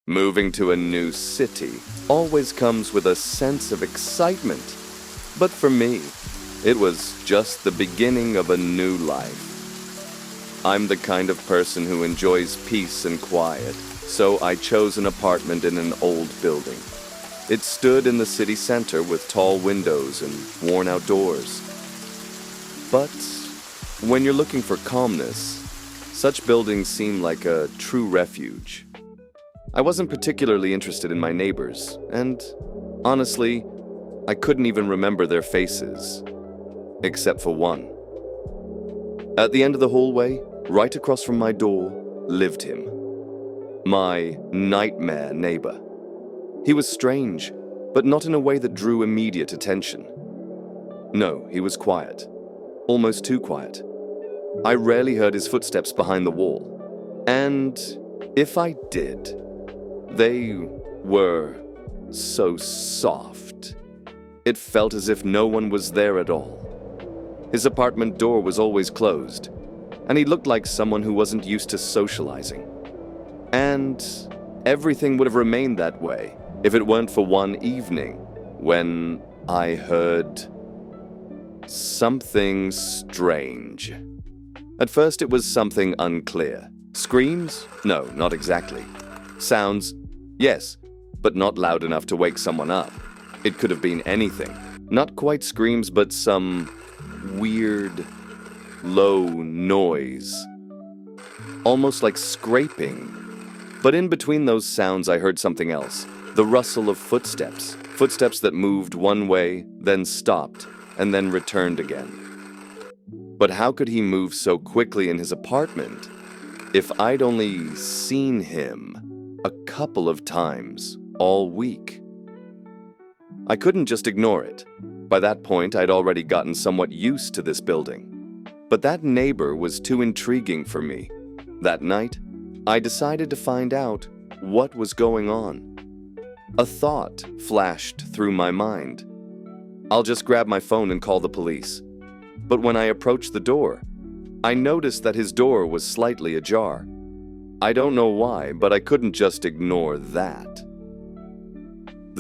Moving to a new city always comes with a sense of excitement. But for me, it was just the beginning of a new life. I'm the kind of person who enjoys peace and quiet, so I chose an apartment in an old building. It stood in the city center with tall windows and worn-out doors. But when you're looking for calmness, such buildings seem like a true refuge. I wasn't particularly interested in my neighbors, and honestly, I couldn't even remember their faces, except for one. At the end of the hallway, right across from my door, lived him. My nightmare neighbor. He was strange, but not in a way that drew immediate attention. No, he was quiet. Almost too quiet. I rarely heard his footsteps behind the wall. And if I did, they were so soft. It felt as if no one was there at all. His apartment door was always closed, and he looked like someone who wasn't used to socializing. And everything would have remained that way if it weren't for one evening when I heard something strange. At first it was something unclear. Screams? No, not exactly. Sounds? Yes, but not loud enough to wake someone up. It could have been anything. Not quite screams, but some weird, low noise. Almost like scraping. But in between those sounds I heard something else. The rustle of footsteps. Footsteps that moved one way, then stopped, and then returned again. But how could he move so quickly in his apartment? If I'd only seen him a couple of times all week. I couldn't just ignore it. By that point, I'd already gotten somewhat used to this building. But that neighbor was too intriguing for me. That night, I decided to find out what was going on. A thought flashed through my mind. I'll just grab my phone and call the police. But when I approached the door, I noticed that his door was slightly ajar. I don't know why, but I couldn't just ignore that.